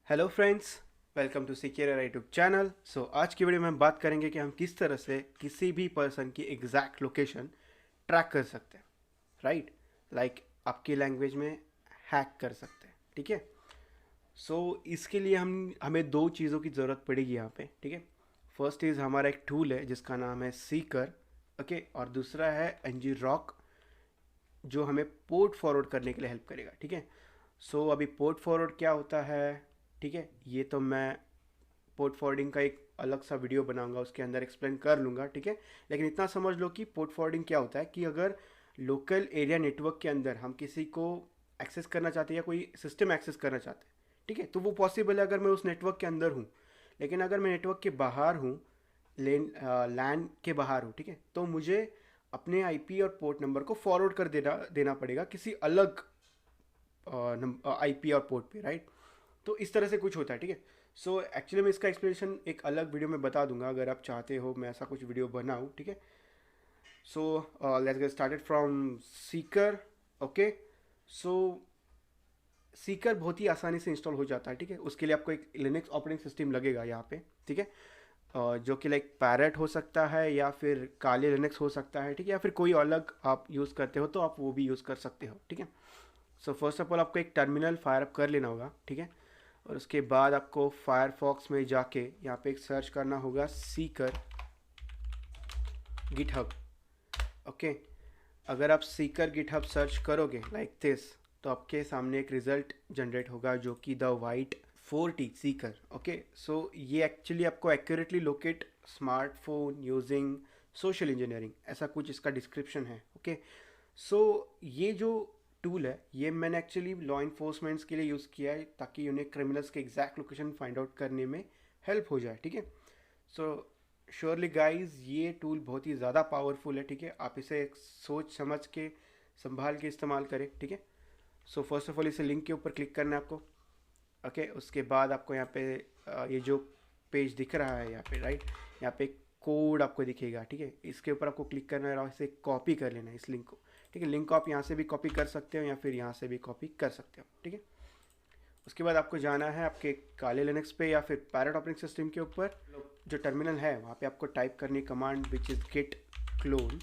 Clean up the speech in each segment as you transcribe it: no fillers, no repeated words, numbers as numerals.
Hello friends, welcome to secure YouTube channel. आज की video में हम बात करेंगे कि हम किस तरह से किसी भी पर्सन की एग्जैक्ट लोकेशन ट्रैक कर सकते हैं। राइट, लाइक आपकी लैंग्वेज में हैक कर सकते हैं। ठीक है। इसके लिए हमें दो चीज़ों की ज़रूरत पड़ेगी यहाँ पे। ठीक है। फर्स्ट इज़ हमारा एक टूल है जिसका नाम है सीकर। ओके, और दूसरा है एनजी रॉक, जो हमें पोर्ट फॉरवर्ड करने के लिए हेल्प करेगा। ठीक है। अभी पोर्ट फॉरवर्ड क्या होता है, ठीक है, ये तो मैं पोर्ट फॉरवर्डिंग का एक अलग सा वीडियो बनाऊंगा, उसके अंदर एक्सप्लेन कर लूँगा। ठीक है। लेकिन इतना समझ लो कि पोर्ट फॉरवर्डिंग क्या होता है कि अगर लोकल एरिया नेटवर्क के अंदर हम किसी को एक्सेस करना चाहते हैं या कोई सिस्टम एक्सेस करना चाहते हैं, ठीक है, तो वो पॉसिबल है अगर मैं उस नेटवर्क के अंदर हूँ। लेकिन अगर मैं नेटवर्क के बाहर हूँ, लैन के बाहर हूँ, ठीक है, तो मुझे अपने आईपी और पोर्ट नंबर को फॉरवर्ड कर देना देना पड़ेगा किसी अलग आईपी और पोर्ट पे। राइट। तो इस तरह से कुछ होता है। ठीक है। एक्चुअली मैं इसका एक्सप्लेनेशन एक अलग वीडियो में बता दूंगा, अगर आप चाहते हो मैं ऐसा कुछ वीडियो बनाऊँ। ठीक है। Let's get started from Seeker. Okay. So Seeker बहुत ही आसानी से इंस्टॉल हो जाता है। ठीक है। उसके लिए आपको एक लिनक्स ऑपरेटिंग सिस्टम लगेगा यहाँ पे। ठीक है। जो कि लाइक पैरेट हो सकता है या फिर काले लिनक्स हो सकता है। ठीक है। या फिर कोई अलग आप यूज़ करते हो तो आप वो भी यूज़ कर सकते हो। ठीक है। फर्स्ट ऑफ ऑल आपको एक टर्मिनल फायर अप कर लेना होगा। ठीक है। और उसके बाद आपको फायरफॉक्स में जाके यहाँ पे एक सर्च करना होगा सीकर गिटहब। ओके। अगर आप सीकर गिटहब सर्च करोगे लाइक दिस, तो आपके सामने एक रिजल्ट जनरेट होगा जो कि द वाइट 40 सीकर। ओके। ये एक्चुअली आपको accurately locate smartphone using social engineering, ऐसा कुछ इसका डिस्क्रिप्शन है। ओके। ये जो टूल है ये मैंने एक्चुअली लॉ इन्फोर्समेंट्स के लिए यूज़ किया है ताकि उन्हें क्रिमिनल्स के एग्जैक्ट लोकेशन फाइंड आउट करने में हेल्प हो जाए। ठीक है। सो श्योरली गाइज, ये टूल बहुत ही ज़्यादा पावरफुल है। ठीक है। आप इसे सोच समझ के संभाल के इस्तेमाल करें। ठीक है। फर्स्ट ऑफ ऑल इसे लिंक के ऊपर क्लिक करना है आपको। ओके। उसके बाद आपको यहाँ पे ये जो पेज दिख रहा है यहाँ पे, राइट, यहाँ पे कोड आपको दिखेगा। ठीक है। इसके ऊपर आपको क्लिक करना है और इसे कॉपी कर लेना है, इस लिंक को। ठीक है। लिंक को आप यहाँ से भी कॉपी कर सकते हो या फिर यहाँ से भी कॉपी कर सकते हो। ठीक है। उसके बाद आपको जाना है आपके काले लिनक्स पे या फिर पैरेट ऑपरेटिंग सिस्टम के ऊपर, जो टर्मिनल है वहाँ पे आपको टाइप करनी command which is git clone,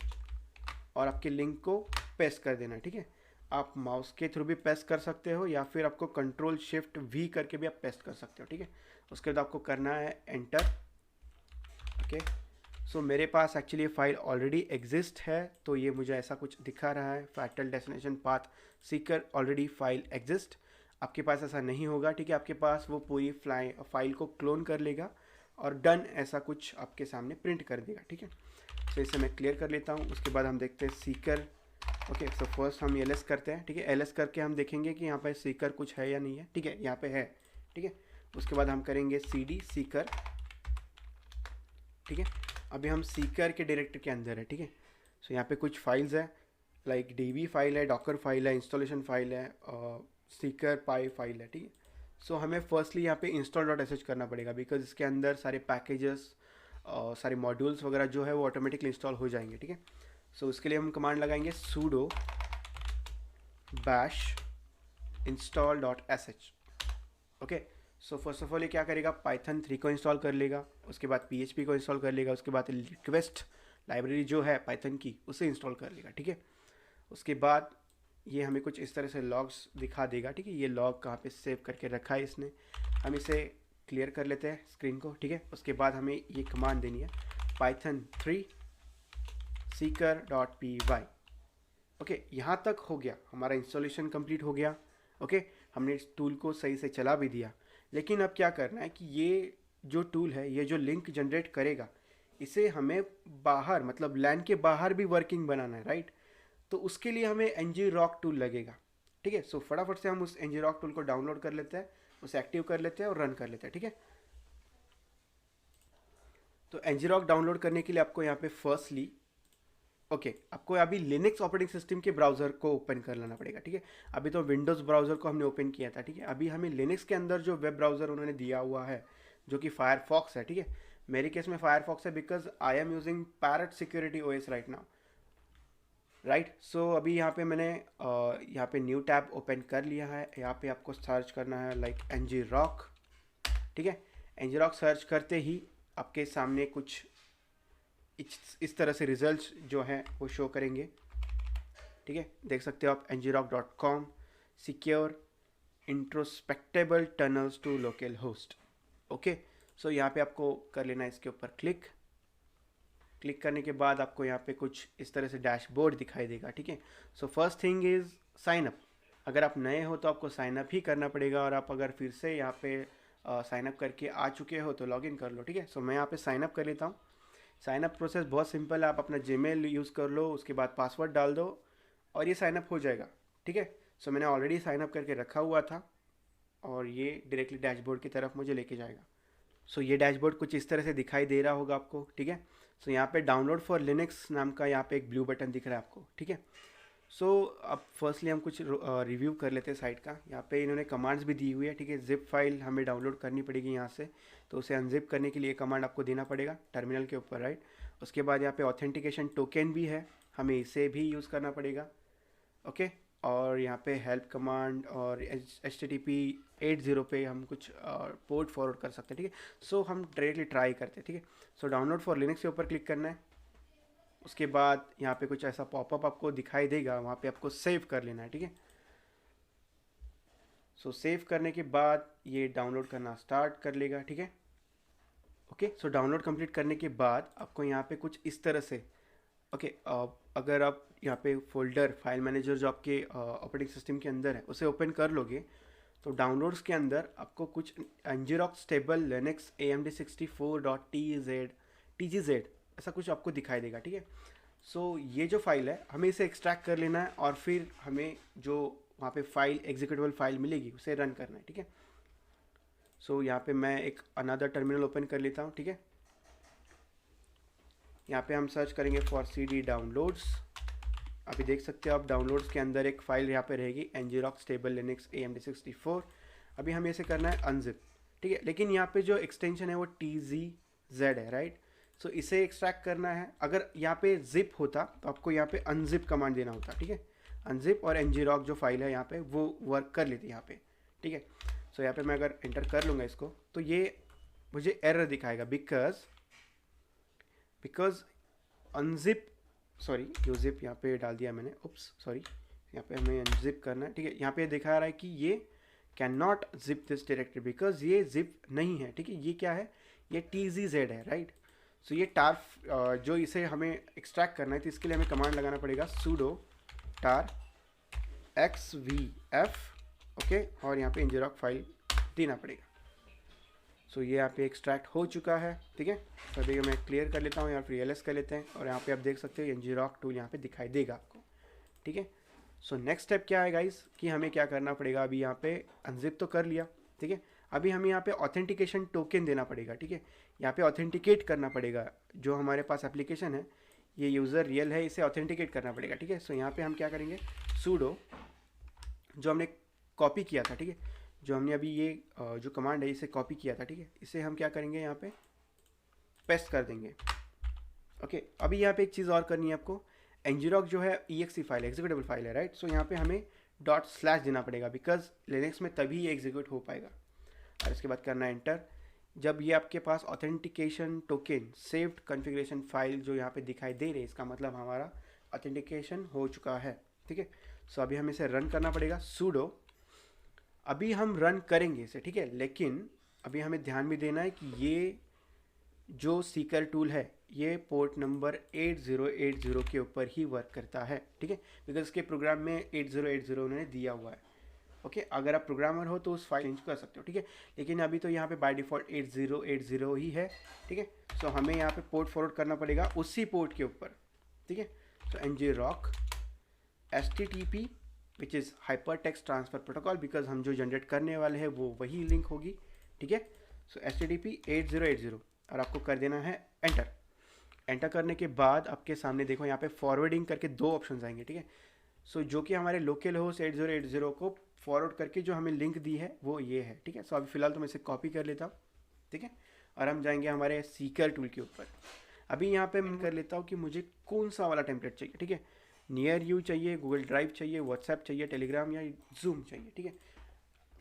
और आपके लिंक को पेस्ट कर देना है। ठीक है। आप माउस के थ्रू भी पेस्ट कर सकते हो या फिर आपको कंट्रोल शिफ्ट वी करके भी आप पेस्ट कर सकते हो। ठीक है। उसके बाद आपको करना है एंटर। ओके। मेरे पास एक्चुअली ये फाइल ऑलरेडी एग्जिस्ट है, तो ये मुझे ऐसा कुछ दिखा रहा है, फैक्टल destination path Seeker already file exist. आपके पास ऐसा नहीं होगा। ठीक है। आपके पास वो पूरी फाइल को क्लोन कर लेगा और डन ऐसा कुछ आपके सामने प्रिंट कर देगा। ठीक है। इसे मैं क्लियर कर लेता हूँ। उसके बाद हम देखते हैं सीकर। ओके। फर्स्ट हम एल करते हैं। ठीक है। एल करके हम देखेंगे कि यहाँ पर सीकर कुछ है या नहीं है। ठीक है। यहाँ पे है। ठीक है। उसके बाद हम करेंगे सी डी सीकर। ठीक है। अभी हम सीकर के डायरेक्टरी के अंदर है। ठीक है। यहाँ पे कुछ फाइल्स है, लाइक डीबी फाइल है, डॉकर फाइल है, इंस्टॉलेशन फाइल है, सीकर पाई फाइल है। ठीक है। हमें फर्स्टली यहाँ पे इंस्टॉल डॉट एस करना पड़ेगा, बिकॉज इसके अंदर सारे पैकेजेस सारे मॉड्यूल्स वगैरह जो है वो ऑटोमेटिकली इंस्टॉल हो जाएंगे। ठीक है। उसके लिए हम कमांड लगाएंगे sudo bash install dot S H. Okay. First of all ये क्या करेगा, पाइथन 3 को इंस्टॉल कर लेगा, उसके बाद PHP को इंस्टॉल कर लेगा, उसके बाद रिक्वेस्ट लाइब्रेरी जो है पाइथन की उसे इंस्टॉल कर लेगा। ठीक है। उसके बाद ये हमें कुछ इस तरह से लॉग्स दिखा देगा। ठीक है। ये लॉग कहाँ पे सेव करके रखा है इसने, हम इसे क्लियर कर लेते हैं स्क्रीन को। ठीक है। उसके बाद हमें ये कमांड देनी है पाइथन 3 seeker.py। ओके। यहाँ तक हो गया, हमारा इंस्टॉलेशन कंप्लीट हो गया। ओके। हमने इस टूल को सही से चला भी दिया। लेकिन अब क्या करना है कि ये जो टूल है, ये जो लिंक जनरेट करेगा, इसे हमें बाहर, मतलब लैन के बाहर भी वर्किंग बनाना है। राइट। तो उसके लिए हमें एनजी रॉक टूल लगेगा। ठीक है। फटाफट से हम उस एनजी रॉक टूल को डाउनलोड कर लेते हैं, उसे एक्टिव कर लेते हैं और रन कर लेते हैं। ठीक है। तो एनजी रॉक डाउनलोड करने के लिए आपको यहाँ पे फर्स्टली आपको अभी लिनक्स ऑपरेटिंग सिस्टम के ब्राउज़र को ओपन कर लेना पड़ेगा। ठीक है। अभी तो विंडोज़ ब्राउज़र को हमने ओपन किया था। ठीक है। अभी हमें लिनक्स के अंदर जो वेब ब्राउज़र उन्होंने दिया हुआ है, जो कि फायरफॉक्स है। ठीक है। मेरे केस में फायरफॉक्स है because I am using parrot security OS right now. Right. अभी यहाँ पे मैंने यहाँ पे न्यू टैब ओपन कर लिया है। यहाँ पे आपको सर्च करना है लाइक एनजी रॉक। ठीक है। ngrok सर्च करते ही आपके सामने कुछ इस तरह से रिजल्ट्स जो हैं वो शो करेंगे, ठीक है। देख सकते हो आप ngrok.com secure introspectable tunnels to localhost. Okay, so यहाँ पे आपको कर लेना है इसके ऊपर क्लिक करने के बाद आपको यहाँ पे कुछ इस तरह से डैशबोर्ड दिखाई देगा, ठीक है। So first thing is sine up. अगर आप नए हो तो आपको साइन अप ही करना पड़ेगा, और आप अगर फिर से यहाँ पे साइन अप करके आ चुके हो तो लॉगिन कर लो, ठीक है। सो मैं यहाँ पे साइन अप कर लेता हूँ। साइन अप प्रोसेस बहुत सिंपल है, आप अपना जीमेल यूज़ कर लो, उसके बाद पासवर्ड डाल दो और ये साइन अप हो जाएगा, ठीक है। सो मैंने ऑलरेडी साइन अप करके रखा हुआ था और ये डायरेक्टली डैशबोर्ड की तरफ मुझे लेके जाएगा। सो ये डैशबोर्ड कुछ इस तरह से दिखाई दे रहा होगा आपको, ठीक है। सो यहाँ पे डाउनलोड फॉर लिनक्स नाम का यहाँ पे एक ब्लू बटन दिख रहा है आपको, ठीक है। सो अब फर्स्टली हम कुछ रिव्यू कर लेते हैं साइट का। यहाँ पे इन्होंने कमांड्स भी दी हुई है, ठीक है। जिप फाइल हमें डाउनलोड करनी पड़ेगी यहाँ से, तो उसे अनजिप करने के लिए कमांड आपको देना पड़ेगा टर्मिनल के ऊपर, राइट। उसके बाद यहाँ पे ऑथेंटिकेशन टोकन भी है, हमें इसे भी यूज़ करना पड़ेगा, ओके। और यहाँ पे हेल्प कमांड और HTTP 80 पे हम कुछ पोर्ट फॉरवर्ड कर सकते हैं, ठीक है। सो हम डायरेक्टली ट्राई करते हैं, ठीक है। सो डाउनलोड फॉर लिनक्स के ऊपर क्लिक करना है। उसके बाद यहाँ पे कुछ ऐसा पॉपअप आपको दिखाई देगा, वहाँ पे आपको सेव कर लेना है, ठीक है। सो सेव करने के बाद ये डाउनलोड करना स्टार्ट कर लेगा, ठीक है। ओके, सो डाउनलोड कंप्लीट करने के बाद आपको यहाँ पे कुछ इस तरह से, ओके, अगर आप यहाँ पे फोल्डर फाइल मैनेजर जो आपके ऑपरेटिंग सिस्टम के अंदर है उसे ओपन कर लोगे तो डाउनलोड्स के अंदर आपको कुछ ngrok स्टेबल लिनक्स amd64.tgz ऐसा कुछ आपको दिखाई देगा, ठीक है। सो ये जो फाइल है हमें इसे एक्सट्रैक्ट कर लेना है और फिर हमें जो वहाँ पे फाइल एग्जीक्यूटेबल फाइल मिलेगी उसे रन करना है, ठीक है। सो यहाँ पे मैं एक अनदर टर्मिनल ओपन कर लेता हूँ, ठीक है। यहाँ पे हम सर्च करेंगे फॉर cd डाउनलोड्स। अभी देख सकते हो आप डाउनलोड्स के अंदर एक फ़ाइल यहाँ पे रहेगी ngrok स्टेबल लिनक्स amd64। अभी हमें इसे करना है अनजिप, ठीक है। लेकिन यहाँ पे जो एक्सटेंशन है वो tgz है, राइट। सो इसे एक्सट्रैक्ट करना है। अगर यहाँ पे जिप होता तो आपको यहाँ पे अनजिप कमांड देना होता, ठीक है। अनजिप और ngrok जो फाइल है यहाँ पे वो वर्क कर लेती है यहाँ पे, ठीक है। सो यहाँ पे मैं अगर एंटर कर लूँगा इसको तो ये मुझे एरर दिखाएगा बिकॉज अनजिप, सॉरी जो जिप यहाँ पे डाल दिया मैंने, उप्स सॉरी, यहाँ पे हमें अनजिप करना है, ठीक है। यहाँ पे दिखा रहा है कि ये can not zip this directory because ये जिप नहीं है, ठीक है। ये क्या है, ये tgz है, राइट। सो ये टार जो इसे हमें एक्सट्रैक्ट करना है तो इसके लिए हमें कमांड लगाना पड़ेगा sudo tar xvf, ओके, और यहाँ पे ngrok फाइल देना पड़ेगा। सो ये यहाँ पे एक्सट्रैक्ट हो चुका है, ठीक है। तो अभी मैं क्लियर कर लेता हूँ या फिर ls कर लेते हैं और यहाँ पे आप देख सकते हो ngrok टूल यहाँ पे दिखाई देगा आपको, ठीक है। सो नेक्स्ट स्टेप क्या है गाइस कि हमें क्या करना पड़ेगा। अभी यहाँ पे अनजिप तो कर लिया, ठीक है। अभी हमें यहाँ पे ऑथेंटिकेशन टोकन देना पड़ेगा, ठीक है। यहाँ पे ऑथेंटिकेट करना पड़ेगा जो हमारे पास एप्लीकेशन है, ये यूज़र रियल है, इसे ऑथेंटिकेट करना पड़ेगा, ठीक है। सो यहाँ पे हम क्या करेंगे, sudo जो हमने कॉपी किया था, ठीक है, जो हमने अभी ये जो कमांड है इसे कॉपी किया था, ठीक है, इसे हम क्या करेंगे यहाँ पे पेस्ट कर देंगे, ओके। अभी यहाँ पे एक चीज़ और करनी है आपको, ngrok जो है exe फाइल एग्जीक्यूटेबल फाइल है, राइट। सो यहाँ पे हमें ./ देना पड़ेगा बिकॉज लिनक्स में तभी ये एग्जीक्यूट हो पाएगा। और इसके बाद करना है एंटर। जब ये आपके पास authentication token saved configuration file जो यहाँ पे दिखाई दे रही है, इसका मतलब हमारा ऑथेंटिकेशन हो चुका है, ठीक है। सो अभी हमें इसे रन करना पड़ेगा sudo। अभी हम रन करेंगे इसे, ठीक है, लेकिन अभी हमें ध्यान भी देना है कि ये जो सीकर टूल है ये पोर्ट नंबर 8080 के ऊपर ही वर्क करता है, ठीक है, बिकॉज इसके प्रोग्राम में 8080 उन्होंने दिया हुआ है, ओके। अगर आप प्रोग्रामर हो तो उस फाइल चेंज कर सकते हो, ठीक है, लेकिन अभी तो यहाँ पे बाय डिफ़ॉल्ट 8080 ही है, ठीक है। सो हमें यहाँ पे पोर्ट फॉरवर्ड करना पड़ेगा उसी पोर्ट के ऊपर, ठीक है। सो ngrok HTTP which is hyper text transfer protocol, because हम जो जनरेट करने वाले हैं वो वही लिंक होगी, ठीक है। सो HTTP 8080 और आपको कर देना है एंटर करने के बाद आपके सामने देखो यहाँ पे फॉरवर्डिंग करके दो ऑप्शन आएंगे, ठीक है। सो जो कि हमारे लोकल होस्ट 8080 को फॉरवर्ड करके जो हमें लिंक दी है वो ये है, ठीक है। सो अभी फ़िलहाल तो मैं इसे कॉपी कर लेता हूँ, ठीक है, और हम जाएंगे हमारे सीकर टूल के ऊपर। अभी यहाँ पे मैं कर लेता हूँ कि मुझे कौन सा वाला टेम्पलेट चाहिए, ठीक है। नियर यू चाहिए, गूगल ड्राइव चाहिए, व्हाट्सएप चाहिए, टेलीग्राम या जूम चाहिए, ठीक है।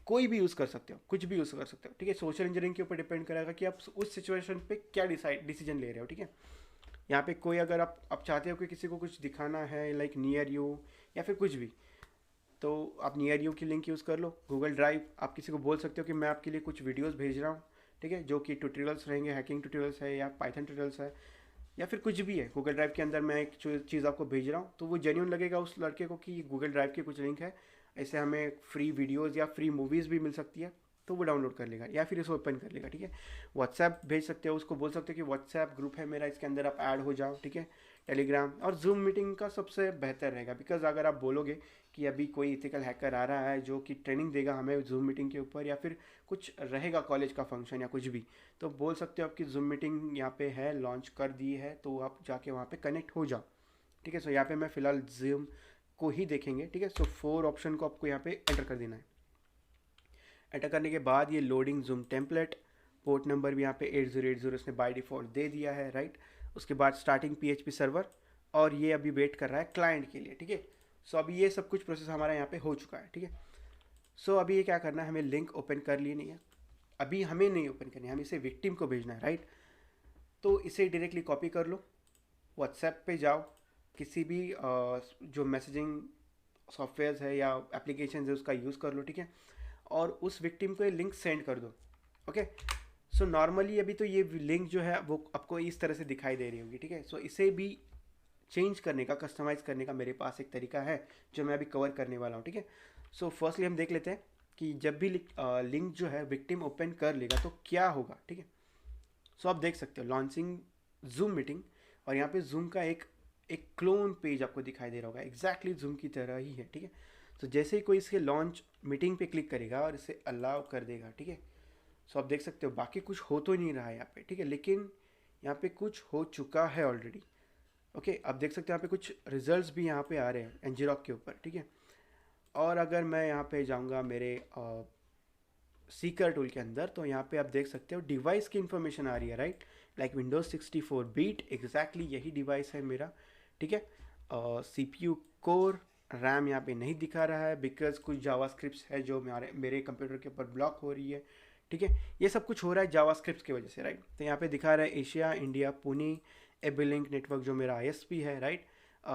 कोई भी यूज़ कर सकते हो, कुछ भी यूज़ कर सकते हो, ठीक है। सोशल इंजीनियरिंग के ऊपर डिपेंड करेगा कि आप उस सिचुएशन पे क्या डिसीजन ले रहे हो, ठीक है। यहाँ पे कोई अगर आप चाहते हो कि किसी को कुछ दिखाना है लाइक नियर यू या फिर कुछ भी, तो आप नियर यू की लिंक यूज़ कर लो। गूगल ड्राइव, आप किसी को बोल सकते हो कि मैं आपके लिए कुछ वीडियोस भेज रहा हूँ, ठीक है, जो कि ट्यूटोरियल्स रहेंगे, हैकिंग ट्यूटोरियल्स है या पाइथन ट्यूटोरियल्स है या फिर कुछ भी है। गूगल ड्राइव के अंदर मैं एक चीज़ आपको भेज रहा हूँ, तो वो जेन्यून लगेगा उस लड़के को कि गूगल ड्राइव की कुछ लिंक है, ऐसे हमें फ्री वीडियोज़ या फ्री मूवीज़ भी मिल सकती है, तो वो डाउनलोड कर लेगा या फिर इसे ओपन कर लेगा, ठीक है। व्हाट्सएप भेज सकते हो, उसको बोल सकते हो कि व्हाट्सएप ग्रुप है मेरा, इसके अंदर आप ऐड हो जाओ, ठीक है। टेलीग्राम और जूम मीटिंग का सबसे बेहतर रहेगा, बिकॉज अगर आप बोलोगे कि अभी कोई इथिकल हैकर आ रहा है जो कि ट्रेनिंग देगा हमें जूम मीटिंग के ऊपर, या फिर कुछ रहेगा कॉलेज का फंक्शन या कुछ भी, तो बोल सकते हो आपकी जूम मीटिंग यहाँ पे है, लॉन्च कर दी है, तो आप जाके वहाँ पे कनेक्ट हो जाओ, ठीक है। सो यहाँ पे मैं फ़िलहाल जूम को ही देखेंगे, ठीक है। सो 4 ऑप्शन को आपको यहाँ पे एंटर कर देना है। एंटर करने के बाद ये loading zoom template, port number भी यहाँ पे 8080 इसने बाय डिफ़ॉल्ट दे दिया है, राइट। उसके बाद स्टार्टिंग PHP सर्वर, और ये अभी वेट कर रहा है क्लाइंट के लिए, ठीक है। सो अभी ये सब कुछ प्रोसेस हमारा यहाँ पे हो चुका है, ठीक है। सो अभी ये क्या करना है, हमें लिंक ओपन कर लेनी है। अभी हमें नहीं ओपन करनी है, हमें इसे विक्टिम को भेजना है, राइट। तो इसे डायरेक्टली कॉपी कर लो, व्हाट्सएप पे जाओ, किसी भी जो मैसेजिंग सॉफ्टवेयर है या एप्लीकेशन है उसका यूज़ कर लो, ठीक है। और उस विक्टिम को ये लिंक सेंड कर दो, ओके। सो नॉर्मली अभी तो ये लिंक जो है वो आपको इस तरह से दिखाई दे रही होगी, ठीक है। सो इसे भी चेंज करने का, कस्टमाइज़ करने का मेरे पास एक तरीका है जो मैं अभी कवर करने वाला हूँ, ठीक है। सो फर्स्टली हम देख लेते हैं कि जब भी लिंक जो है विक्टिम ओपन कर लेगा तो क्या होगा, ठीक है। सो आप देख सकते हो लॉन्चिंग जूम मीटिंग, और यहाँ पे जूम का एक क्लोन पेज आपको दिखाई दे रहा होगा, एग्जैक्टली जूम की तरह ही है, ठीक है। तो जैसे ही कोई इसके लॉन्च मीटिंग पे क्लिक करेगा और इसे अलाउ कर देगा, ठीक है। सो आप देख सकते हो बाकी कुछ हो तो नहीं रहा है यहाँ पे, ठीक है, लेकिन यहाँ पे कुछ हो चुका है ऑलरेडी, ओके। आप देख सकते हो यहाँ पे कुछ रिजल्ट्स भी यहाँ पे आ रहे हैं ngrok के ऊपर, ठीक है। और अगर मैं यहाँ पे जाऊँगा मेरे सीकर टूल के अंदर, तो यहाँ पे आप देख सकते हो डिवाइस की इन्फॉर्मेशन आ रही है, right. Like Windows 64 bit, exactly यही डिवाइस है मेरा, ठीक है। CPU कोर, रैम यहाँ पे नहीं दिखा रहा है बिकॉज कुछ जावास्क्रिप्ट्स है जो मेरे कंप्यूटर के ऊपर ब्लॉक हो रही है, ठीक है। ये सब कुछ हो रहा है जावास्क्रिप्ट्स की वजह से, राइट। तो यहाँ पे दिखा रहा है एशिया, इंडिया, पुणे, एबिलिंक नेटवर्क जो मेरा ISP है, राइट।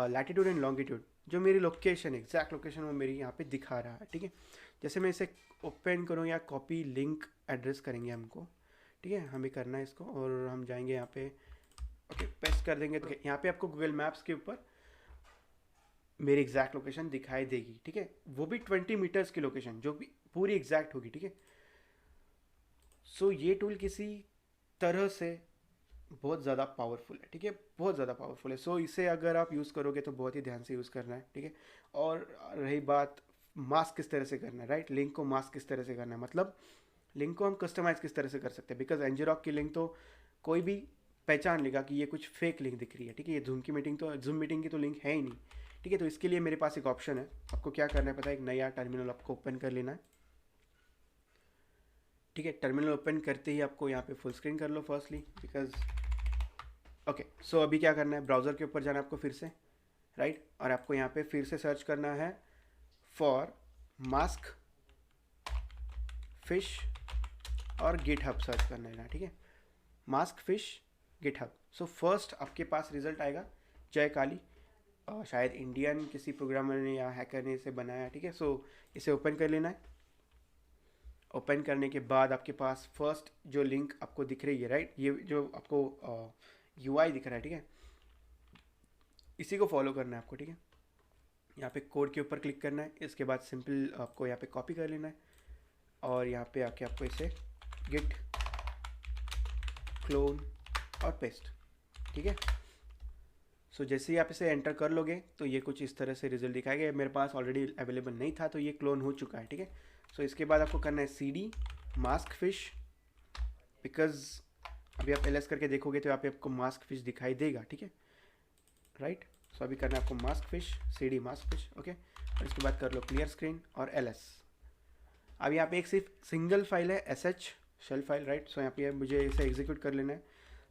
लैटिट्यूड एंड लॉन्गिट्यूड जो मेरी लोकेशन, एग्जैक्ट लोकेशन वो मेरी यहाँ पे दिखा रहा है, ठीक है। जैसे मैं इसे ओपन करूँ या कॉपी लिंक एड्रेस करेंगे हमको, ठीक है, हमें करना है इसको, और हम जाएंगे यहाँ पे, ओके, पेस्ट कर देंगे, तो यहाँ पे आपको गूगल मैप्स के ऊपर मेरी एग्जैक्ट लोकेशन दिखाई देगी, ठीक है। वो भी 20 मीटर्स की लोकेशन जो भी पूरी एग्जैक्ट होगी, ठीक है। सो ये टूल किसी तरह से बहुत ज़्यादा पावरफुल है, ठीक है, बहुत ज़्यादा पावरफुल है। सो इसे अगर आप यूज़ करोगे तो बहुत ही ध्यान से यूज़ करना है, ठीक है। और रही बात मास्क किस तरह से करना है, राइट, लिंक को मास्क किस तरह से करना है, मतलब लिंक को हम कस्टमाइज़ किस तरह से कर सकते हैं, बिकॉज ngrok की लिंक तो कोई भी पहचान लेगा कि ये कुछ फेक लिंक दिख रही है, ठीक है। ये जूम मीटिंग की तो लिंक है ही नहीं, ठीक है। तो इसके लिए मेरे पास एक ऑप्शन है, आपको क्या करना है पता है, एक नया टर्मिनल आपको ओपन कर लेना है, ठीक है। टर्मिनल ओपन करते ही आपको यहाँ पे फुल स्क्रीन कर लो फर्स्टली, बिकॉज ओके। सो अभी क्या करना है, ब्राउज़र के ऊपर जाना है आपको फिर से, राइट। और आपको यहाँ पे फिर से सर्च करना है फॉर मास्क फिश और गिटहब सर्च करना है, ठीक है, mask fish GitHub. So first आपके पास रिजल्ट आएगा जय काली, शायद इंडियन किसी प्रोग्रामर ने या हैकर ने इसे बनाया, ठीक है। सो इसे ओपन कर लेना है। ओपन करने के बाद आपके पास फर्स्ट जो लिंक आपको दिख रही है, राइट, ये जो आपको UI दिख रहा है, ठीक है, इसी को फॉलो करना है आपको, ठीक है। यहाँ पे कोड के ऊपर क्लिक करना है, इसके बाद सिंपल आपको यहाँ पे कॉपी कर लेना है, और यहाँ पे आके आपको इसे गिट क्लोन और पेस्ट, ठीक है। सो जैसे ही आप इसे एंटर कर लोगे तो ये कुछ इस तरह से रिजल्ट दिखाएगा। मेरे पास ऑलरेडी अवेलेबल नहीं था तो ये क्लोन हो चुका है, ठीक है। सो इसके बाद आपको करना है CD मास्क फिश, बिकॉज अभी आप LS करके देखोगे तो यहाँ पे आपको मास्क फिश दिखाई देगा, ठीक है, राइट। सो अभी करना है आपको mask fish, CD mask fish, okay. और इसके बाद कर लो क्लियर स्क्रीन और LS। अब यहाँ पे एक सिर्फ सिंगल फाइल है SH शेल फाइल, राइट। सो यहाँ पे मुझे इसे एग्जीक्यूट कर लेना है।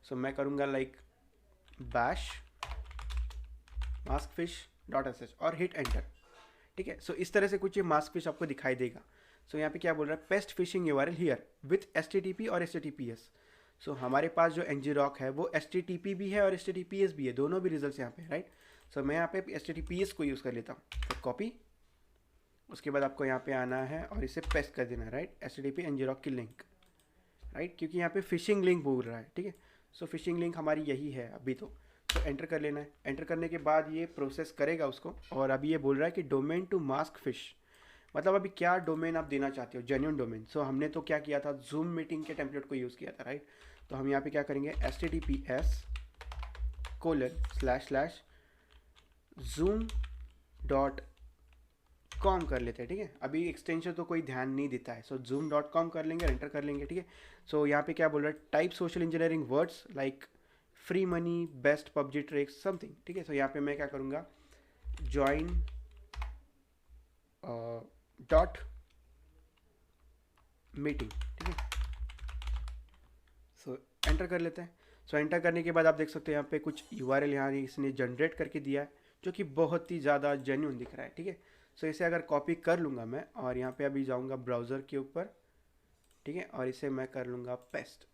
सो मैं करूँगा लाइक बैश maskfish.sh और हिट एंटर, ठीक है। सो इस तरह से कुछ ये मास्क फिश आपको दिखाई देगा। सो यहाँ पे क्या बोल रहा है, paste fishing URL here with HTTP और HTTPS। सो हमारे पास जो ngrok है वो HTTP भी है और HTTPS भी है, दोनों भी रिजल्ट्स यहाँ पे, राइट। सो मैं यहाँ पे HTTPS को यूज़ कर लेता हूँ, तो कॉपी, उसके बाद आपको यहाँ पे आना है और इसे पेस्ट कर देना है, राइट, HTTP ngrok की लिंक, राइट, क्योंकि यहाँ पे फिशिंग लिंक बोल रहा है, ठीक है। सो फिशिंग लिंक हमारी यही है अभी तो एंटर कर लेना है। एंटर करने के बाद ये प्रोसेस करेगा उसको, और अभी ये बोल रहा है कि डोमेन टू मास्क फिश, मतलब अभी क्या डोमेन आप देना चाहते हो, जेन्युइन डोमेन। सो हमने तो क्या किया था, जूम मीटिंग के टेम्पलेट को यूज़ किया था, राइट। तो हम यहाँ पे क्या करेंगे, https://zoom.com कर लेते हैं, ठीक है। अभी एक्सटेंशन तो कोई ध्यान नहीं देता है, सो zoom.com कर लेंगे, एंटर कर लेंगे, ठीक है। सो यहाँ पे क्या बोल रहा है, type social engineering words like free money, best PUBG tricks something, ठीक है। सो यहाँ पे मैं क्या करूँगा, ज्वाइन डॉट मीटिंग, ठीक है। सो एंटर कर लेते हैं। सो एंटर करने के बाद आप देख सकते हैं यहाँ पे कुछ URL यहाँ इसने जनरेट करके दिया है, जो कि बहुत ही ज़्यादा जेन्युइन दिख रहा है, ठीक है। सो इसे अगर कॉपी कर लूँगा मैं, और यहाँ पे अभी जाऊँगा ब्राउज़र के ऊपर, ठीक है, और इसे मैं कर लूँगा पेस्ट।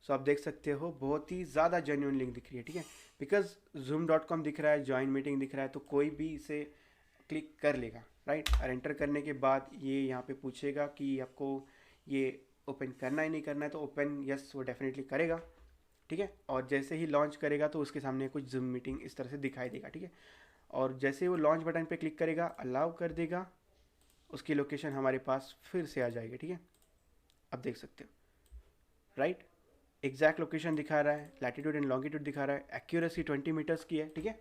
सो आप देख सकते हो बहुत ही ज़्यादा जेन्युइन लिंक दिख रही है, ठीक है, बिकॉज zoom.com दिख रहा है, ज्वाइन मीटिंग दिख रहा है, तो कोई भी इसे क्लिक कर लेगा, राइट। और एंटर करने के बाद ये यहाँ पे पूछेगा कि आपको ये ओपन करना है नहीं करना है, तो ओपन यस वो डेफिनेटली करेगा, ठीक है। और जैसे ही लॉन्च करेगा तो उसके सामने कुछ जूम मीटिंग इस तरह से दिखाई देगा, ठीक है। और जैसे ही वो लॉन्च बटन पे क्लिक करेगा, अलाउ कर देगा, उसकी लोकेशन हमारे पास फिर से आ जाएगी, ठीक है। अब देख सकते हो, राइट, एग्जैक्ट लोकेशन दिखा रहा है, लैटिट्यूड एंड लॉन्गिट्यूड दिखा रहा है, एक्यूरेसी 20 मीटर्स की है, ठीक है।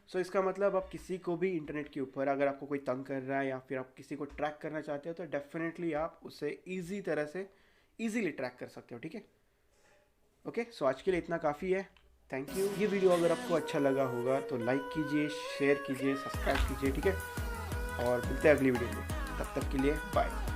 सो इसका मतलब आप किसी को भी इंटरनेट के ऊपर अगर आपको कोई तंग कर रहा है या फिर आप किसी को ट्रैक करना चाहते हो, तो डेफिनेटली आप उसे ईजी तरह से ईजीली ट्रैक कर सकते हो, ठीक है। ओके, सो आज के लिए इतना काफ़ी है, थैंक यू। ये वीडियो अगर आपको अच्छा लगा होगा तो लाइक कीजिए, शेयर कीजिए, सब्सक्राइब कीजिए, ठीक है। और मिलते हैं अगली वीडियो में, तब तक के लिए बाय।